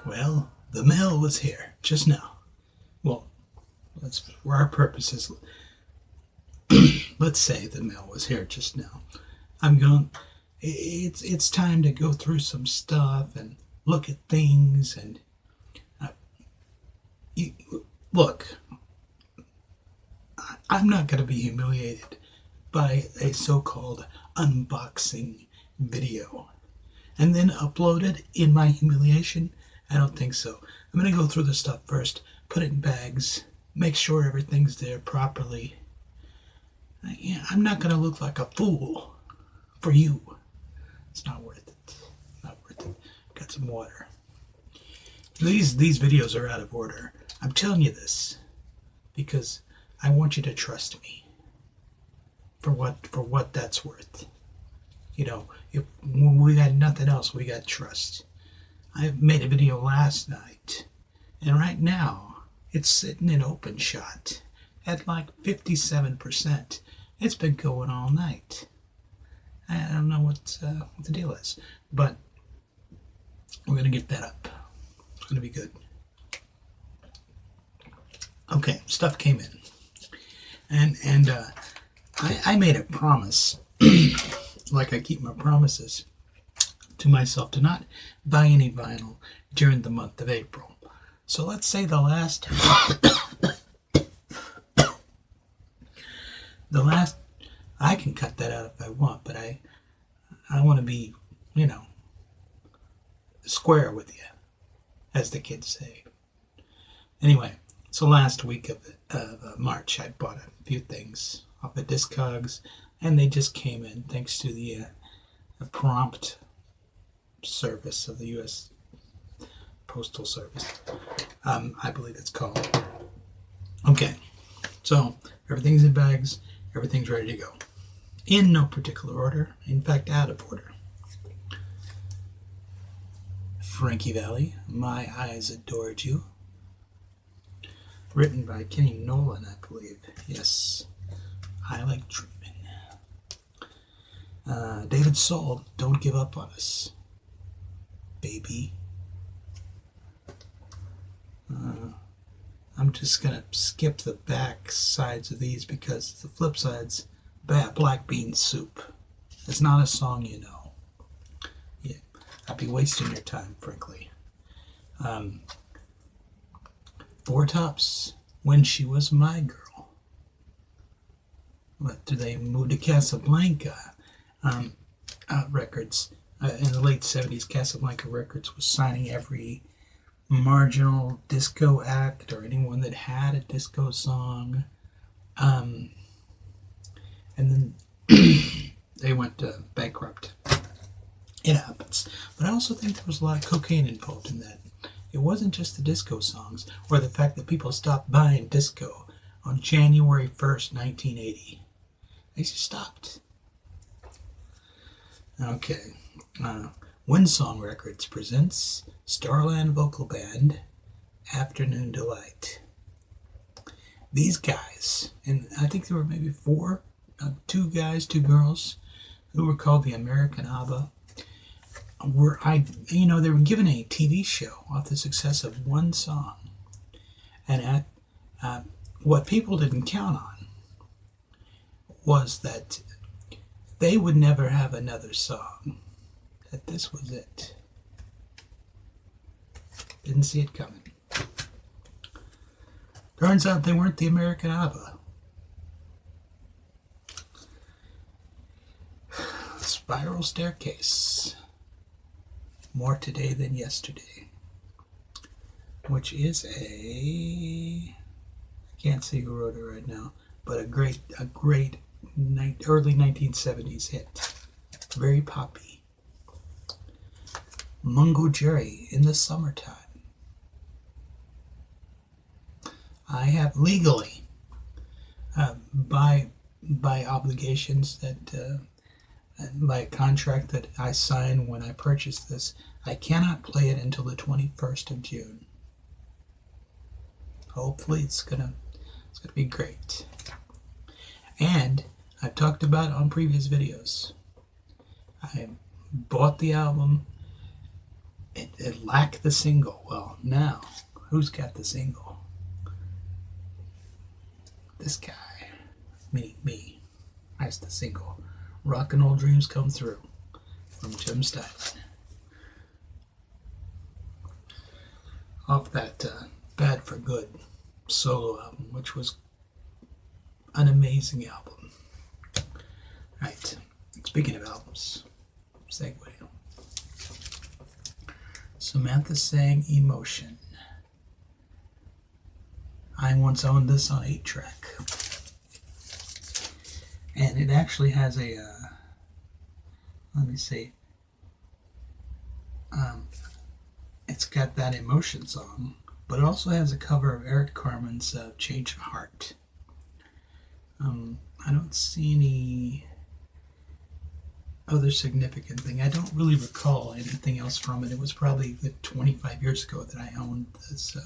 Well, the mail was here just now. Well, for our purposes, let's say the mail was here just now. I'm going. It's time to go through some stuff and look at things and uh, you, look. I'm not going to be humiliated by a so-called unboxing video and then uploaded in my humiliation. I don't think so. I'm going to go through the stuff first, put it in bags, make sure everything's there properly. I'm not going to look like a fool for you. It's not worth it. Not worth it. Got some water. These videos are out of order. I'm telling you this because I want you to trust me for what that's worth. You know, if when we got nothing else, we got trust. I made a video last night, and right now it's sitting in open shot at like 57%. It's been going all night. I don't know what the deal is, but we're gonna get that up. It's gonna be good. Okay, stuff came in, and I made a promise, like I keep my promises to myself, to not buy any vinyl during the month of April. So let's say the last I can cut that out if I want, but I want to be, square with you, as the kids say. Anyway, so last week of March, I bought a few things off of Discogs, and they just came in thanks to the prompt service of the U.S. Postal Service. I believe it's called. Okay, so everything's in bags, everything's ready to go. In no particular order, in fact, out of order. Frankie Valli, My Eyes Adored You. Written by Kenny Nolan, I believe. Yes, I Like Dreaming. David Soul, Don't Give Up on Us, baby. I'm just going to skip the back sides of these because the flip side's Black Bean Soup. It's not a song you know. Yeah, I'd be wasting your time, frankly. Four Tops, When She Was My Girl. After they moved to Casablanca Records, in the late 70s, Casablanca Records was signing every marginal disco act or anyone that had a disco song. And then they went bankrupt. It happens. But I also think there was a lot of cocaine involved in that. It wasn't just the disco songs or the fact that people stopped buying disco on January 1st, 1980. They just stopped. Okay. Windsong Records presents Starland Vocal Band, Afternoon Delight. These guys, and I think there were maybe two guys, two girls, who were called the American ABBA, they were given a TV show off the success of one song. And what people didn't count on was that they would never have another song. That this was it. Didn't see it coming. Turns out they weren't the American ABBA. Spiral Staircase. More Today Than Yesterday. Which is I can't see who wrote it right now, but a great early 1970s hit. Very poppy. Mungo Jerry, In the Summertime. I have legally, by obligations that, by a contract that I signed when I purchased this, I cannot play it until the 21st of June. Hopefully it's gonna be great. And I've talked about it on previous videos. I bought the album it lacked the single. Well, now, who's got the single? This guy, meaning me, has the single. Rock and Roll Dreams Come Through from Jim Steinman. Off that Bad for Good solo album, which was an amazing album. Right, speaking of albums, segue. Samantha sang Emotion. I once owned this on 8-track. And it actually has a, let me see, it's got that Emotion song, but it also has a cover of Eric Carmen's Change of Heart. I don't see any other significant thing. I don't really recall anything else from it. It was probably a good 25 years ago that I owned this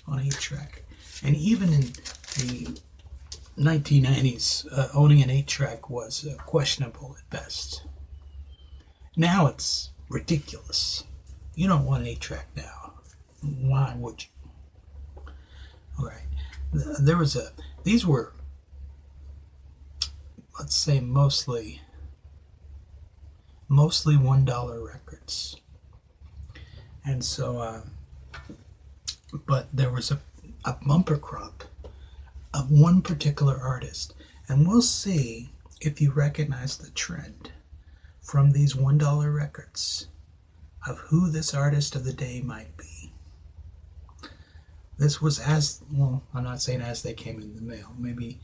on 8-track. And even in the 1990s, owning an 8-track was questionable at best. Now it's ridiculous. You don't want an 8-track now. Why would you? All right. There was these were, let's say, mostly $1 records. And so, but there was a bumper crop of one particular artist. And we'll see if you recognize the trend from these $1 records of who this artist of the day might be. This was well, I'm not saying as they came in the mail. Maybe,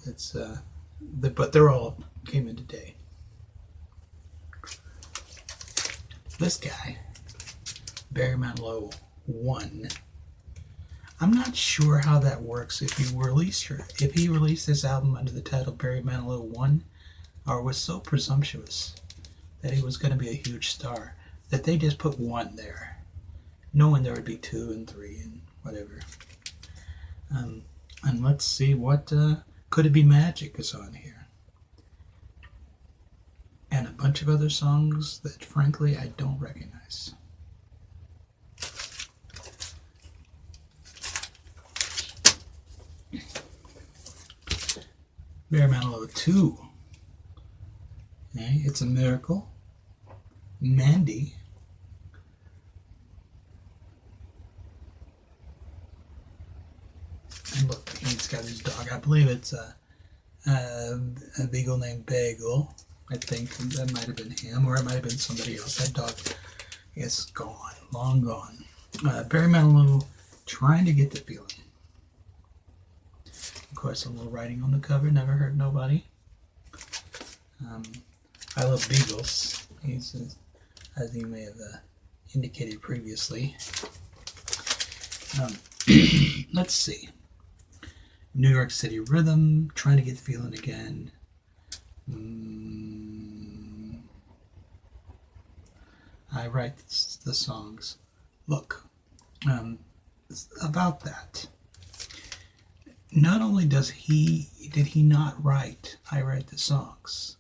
it's, but they're all came in today. This guy, Barry Manilow, won. I'm not sure how that works. If he released this album under the title Barry Manilow 1, or was so presumptuous that he was going to be a huge star that they just put 1 there, knowing there would be 2 and 3 and whatever. And let's see what Could It Be Magic is on here. And a bunch of other songs that, frankly, I don't recognize. Barry Manilow 2. Okay, It's a Miracle. Mandy. And look, he's got his dog. I believe it's a beagle named Bagel. I think that might have been him, or it might have been somebody else. That dog is gone, long gone. Barry Manilow, Trying to Get the Feeling. Of course, a little writing on the cover, Never Hurt Nobody. I love beagles. He's, as you may have indicated previously. Let's see. New York City Rhythm, Trying to Get the Feeling Again. I write the songs. Look, about that. Not only did he not write I Write the Songs,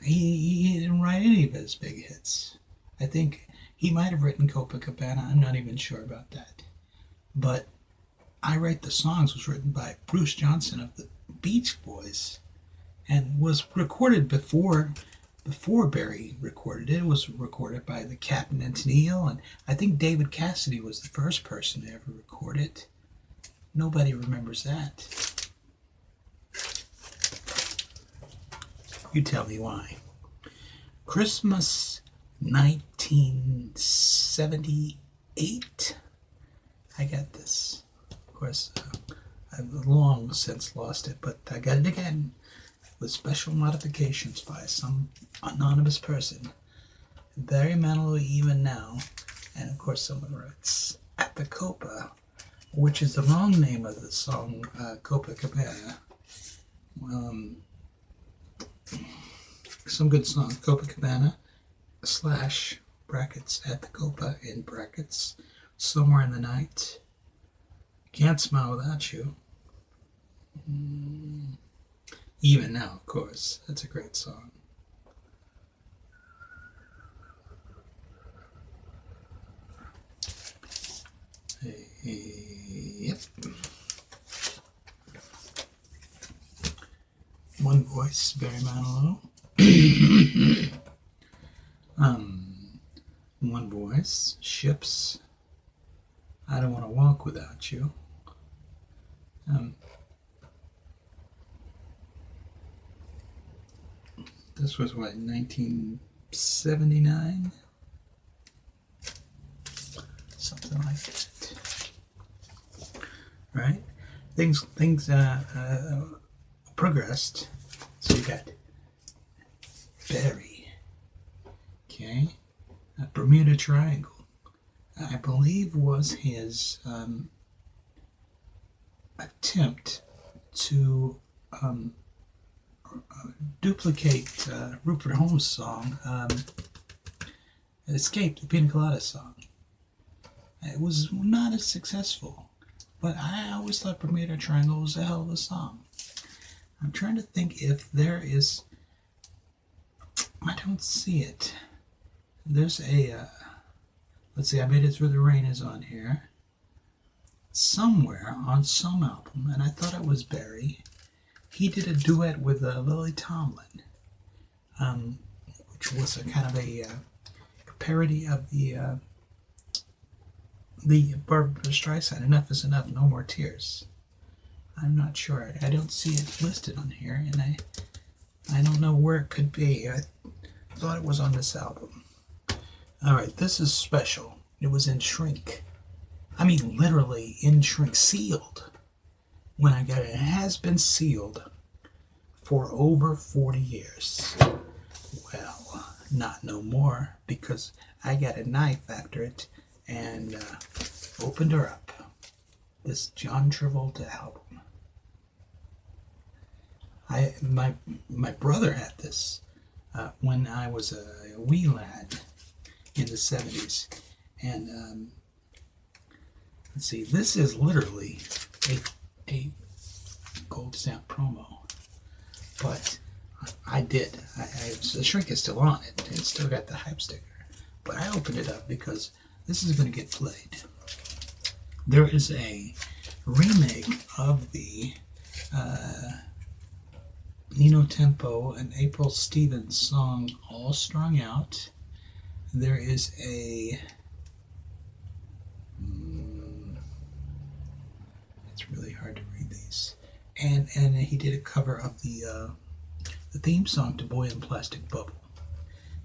he didn't write any of his big hits. I think he might have written Copacabana. I'm not even sure about that. But I Write the Songs was written by Bruce Johnson of the Beach Boys and was recorded before Barry recorded it. It was recorded by the Captain and Tennille, and I think David Cassidy was the first person to ever record it. Nobody remembers that. You tell me why. Christmas 1978. I got this. Of course, I've long since lost it, but I got it again with special modifications by some anonymous person. Barry Manilow, Even Now, and of course someone writes At the Copa, which is the wrong name of the song, Copacabana. Some good songs, Copacabana / brackets At the Copa in brackets, Somewhere in the Night, Can't Smile Without You. Even Now, of course, that's a great song. One voice, Barry Manilow. One voice, Ships. I Don't Want to Walk Without You. This was what, 1979? Something like that. Right? Things progressed. So you got Barry. Okay. Bermuda Triangle, I believe, was his attempt to duplicate Rupert Holmes' song, Escape, the Pina Colada song. It was not as successful, but I always thought Bermuda Triangle was a hell of a song. I'm trying to think if there is... I don't see it. There's a... let's see, I Made It Through the Rain is on here. Somewhere on some album, and I thought it was Barry. He did a duet with Lily Tomlin, which was a kind of a parody of the Barbra Streisand, Enough Is Enough, No More Tears. I'm not sure. I don't see it listed on here, and I don't know where it could be. I thought it was on this album. Alright, this is special. It was in shrink. I mean, literally in shrink, sealed. When I got it, it has been sealed for over 40 years. Well, not no more, because I got a knife after it and opened her up. This John Travolta album. My brother had this when I was a wee lad in the 70s, and let's see, this is literally a gold stamp promo, but the shrink is still on it. It's still got the hype sticker, but I opened it up because this is going to get played. There is a remake of the Nino Tempo and April Stevens song All Strung Out. There is a it's really hard to read these, and he did a cover of the theme song to Boy in Plastic Bubble.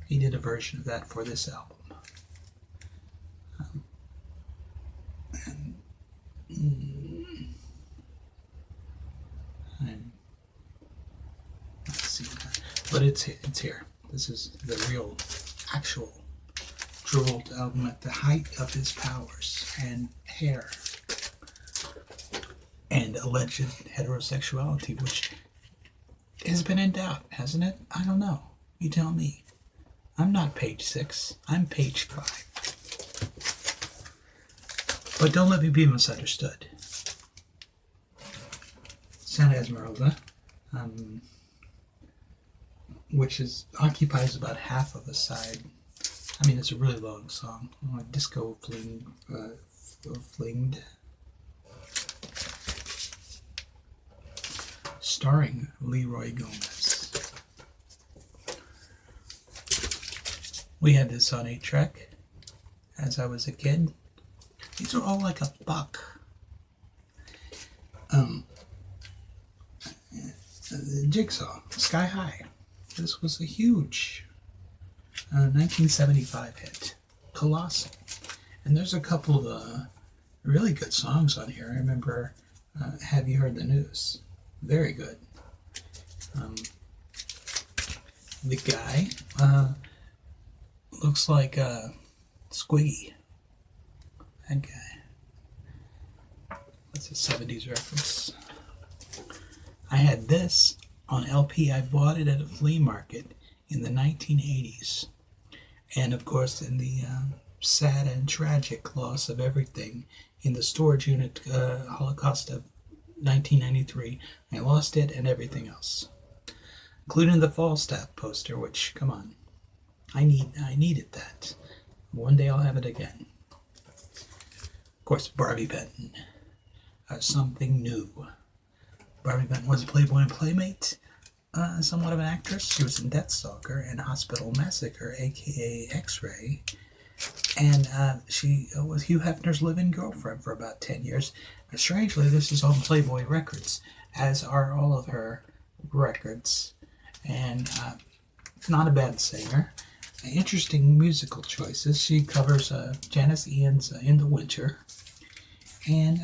He did a version of that for this album. Let's see that. But it's here. This is the real, actual Travolta album at the height of his powers and hair and alleged heterosexuality, which has been in doubt, hasn't it? I don't know. You tell me. I'm not page 6. I'm page 5. But don't let me be misunderstood. Santa Esmeralda, which occupies about half of a side. I mean, it's a really long song. Disco flinged. Starring Leroy Gomez. We had this on 8-track as I was a kid. These are all like a buck. Jigsaw, Sky High. This was a huge 1975 hit. Colossal. And there's a couple of really good songs on here. I remember Have You Heard the News? Very good. The guy looks like Squiggy. That guy. That's a 70s reference. I had this on LP. I bought it at a flea market in the 1980s. And of course, in the sad and tragic loss of everything in the storage unit Holocaust of 1993, I lost it and everything else, including the Falstaff poster, which, come on, I needed that. One day I'll have it again. Of course, Barbie Benton, Something New. Barbie Benton was a Playboy and Playmate. somewhat of an actress. She was in Death Stalker and Hospital Massacre, aka X-Ray. And she was Hugh Hefner's live-in girlfriend for about 10 years. But strangely, this is on Playboy Records, as are all of her records. And not a bad singer. Interesting musical choices. She covers Janice Ian's In the Winter. And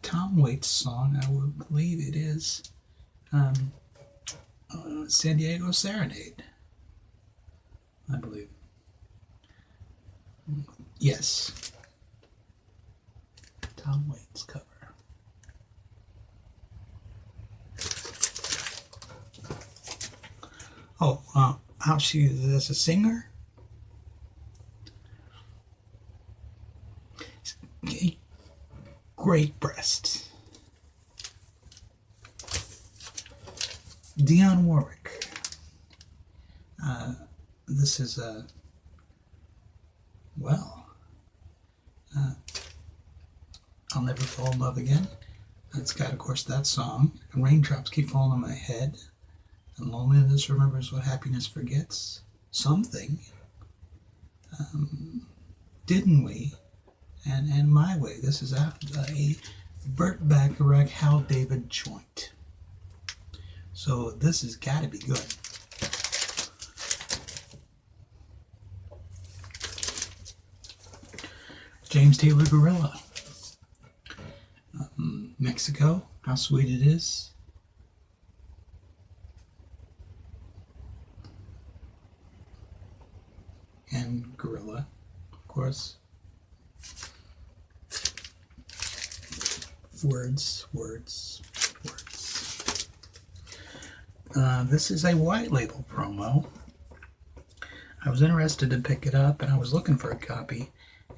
Tom Waits' song, I would believe it is San Diego Serenade, I believe. Yes. Tom Waits cover. Oh, how she is as a singer? Great breasts. Dionne Warwick. This is a I'll Never Fall in Love Again. It's got, of course, that song. And Raindrops Keep Falling on My Head. And Loneliness Remembers What Happiness Forgets. Something. Didn't We? And My Way. This is after a Burt Bacharach, Hal David joint. So this has got to be good. James Taylor Gorilla. Mexico, How Sweet It Is. And Gorilla, of course. Words. This is a white label promo. I was interested to pick it up, and I was looking for a copy.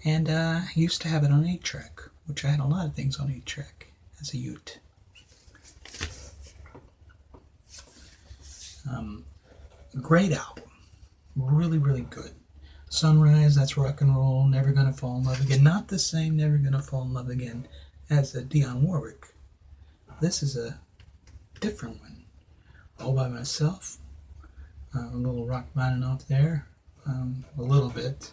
And I used to have it on 8-track, which I had a lot of things on 8-track as a youth. Great album. Really, really good. Sunrise, that's rock and roll. Never Gonna Fall in Love Again. Not the same Never Gonna Fall in Love Again as Dionne Warwick. This is a different one. All by Myself. A little Rachmaninoff there. A little bit.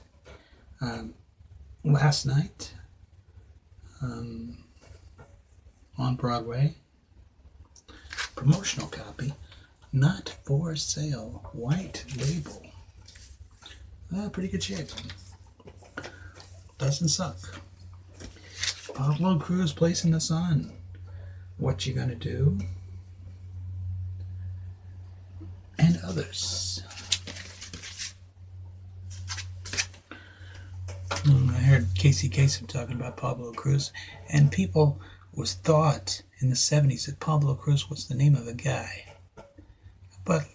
Last Night. On Broadway. Promotional copy. Not for sale. White label. Pretty good shape. Doesn't suck. Pablo Cruz, Place in the Sun. What You Gonna Do? And others. I heard Casey Kasem talking about Pablo Cruz, and people was thought in the 70s that Pablo Cruz was the name of a guy. But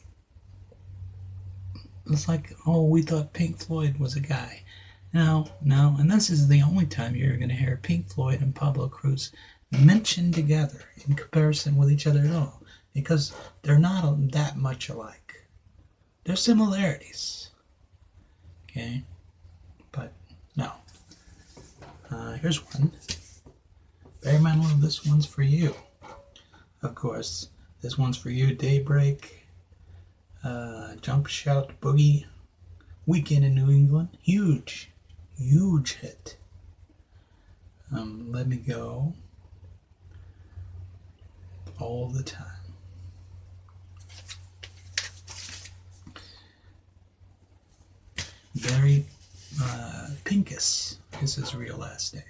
it's like, oh, we thought Pink Floyd was a guy. No, and this is the only time you're going to hear Pink Floyd and Pablo Cruz mentioned together in comparison with each other at all, because they're not that much alike. There's similarities, okay, but no. Here's one. Barry Manilow, This One's For You. Of course, This One's For You, Daybreak, Jump Shout Boogie, Weekend in New England, huge hit. Let Me Go, All the Time. Barry Pincus is his real last name.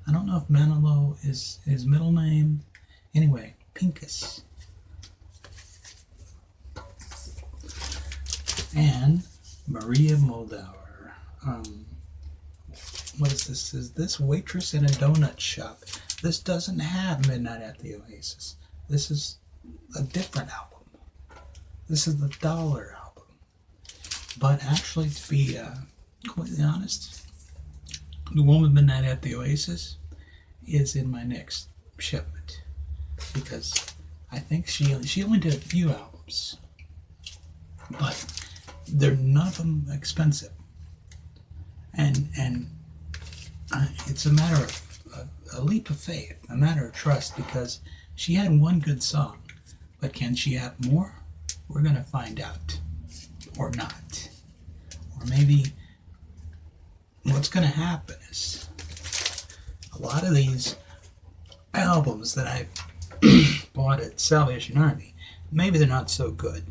I don't know if Manilow is his middle name. Anyway, Pincus. And Maria Moldauer. What is this? Is this Waitress in a Donut Shop? This doesn't have Midnight at the Oasis. This is a different album. This is the Dollar album. But actually, to be completely honest, the one with Midnight at the Oasis is in my next shipment, because I think she only did a few albums, but they're none of them expensive, and it's a matter of a leap of faith, a matter of trust, because she had one good song, but can she have more? we're going to find out, or not. Or maybe what's going to happen is a lot of these albums that I bought at Salvation Army, maybe they're not so good.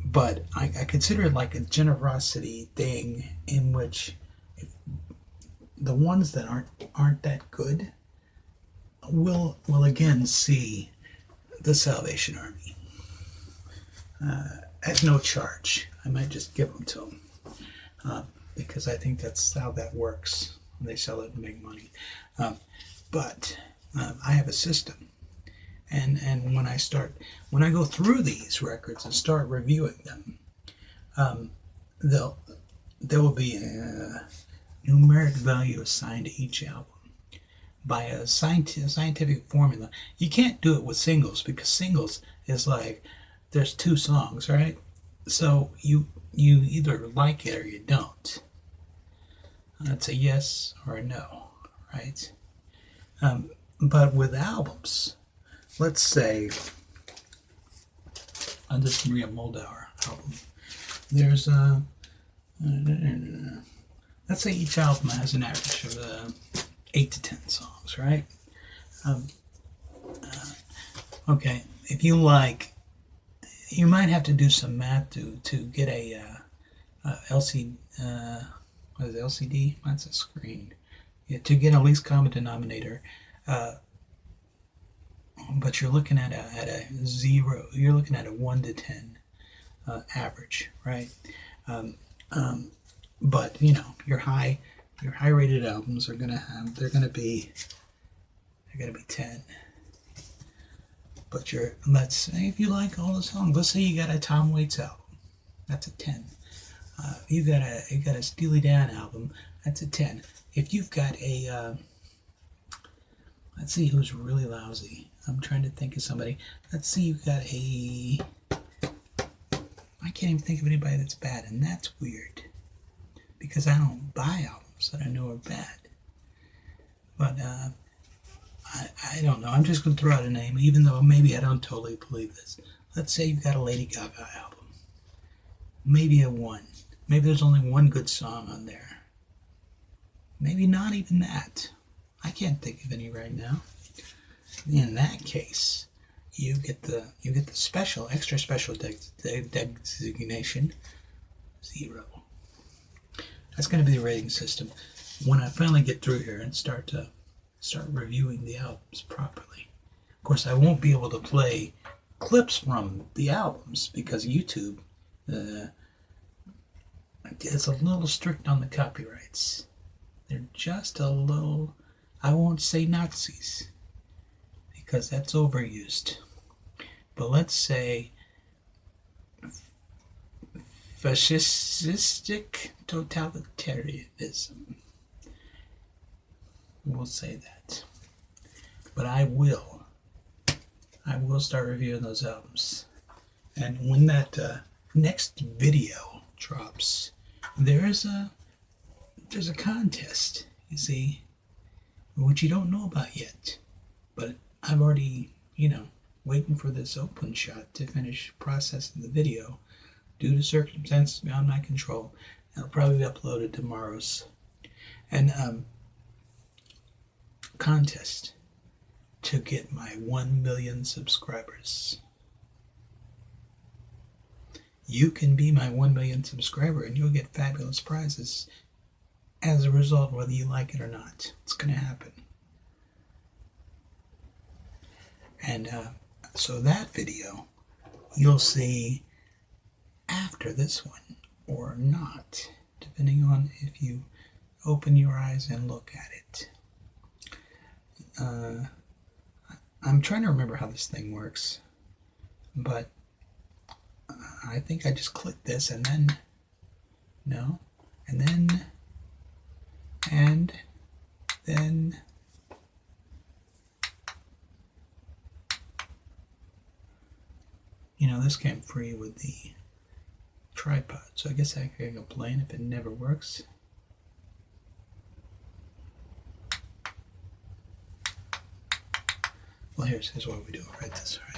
But I consider it like a generosity thing in which if the ones that aren't that good will again see the Salvation Army at no charge. I might just give them to them because I think that's how that works. They sell it and make money. But I have a system. And when I go through these records and start reviewing them, there will be a numeric value assigned to each album by a scientific formula. You can't do it with singles because singles is like there's 2 songs, right? So you either like it or you don't. That's a yes or a no, right? But with albums, let's say on this Maria Moldauer album, there's let's say each album has an average of 8 to 10 songs, right? Okay, if you like, you might have to do some math to get a LCD. What is it, LCD? That's a screen. Yeah, to get a least common denominator. But you're looking at a 0. You're looking at a 1 to 10 average, right? But you know your high rated albums are they're gonna be 10. But let's say if you like all the songs, let's say you got a Tom Waits album, that's a 10. You got a Steely Dan album, that's a 10. If you've got a let's see who's really lousy. I'm trying to think of somebody. Let's see, you've got I can't even think of anybody that's bad, and that's weird because I don't buy albums that I know are bad. But I don't know. I'm just going to throw out a name, even though maybe I don't totally believe this. Let's say you've got a Lady Gaga album. Maybe a 1. Maybe there's only one good song on there. Maybe not even that. I can't think of any right now. In that case, you get the extra special designation 0. That's going to be the rating system when I finally get through here and start reviewing the albums properly. Of course, I won't be able to play clips from the albums because YouTube is a little strict on the copyrights. They're just a little, I won't say Nazis because that's overused. But let's say fascistic totalitarianism. We'll say that. But I will start reviewing those albums. And when that next video drops, there's a contest, you see, which you don't know about yet. But I've already, waiting for this open shot to finish processing the video. Due to circumstances beyond my control, it'll probably be uploaded tomorrow's. And contest to get my 1 million subscribers. You can be my 1 million subscriber and you'll get fabulous prizes as a result, whether you like it or not. It's going to happen. And so that video you'll see after this one or not, depending on if you open your eyes and look at it. I'm trying to remember how this thing works, but I think I just click this and then no, and then this came free with the tripod, so I guess I can complain if it never works. Well, here's what we do. Right this way.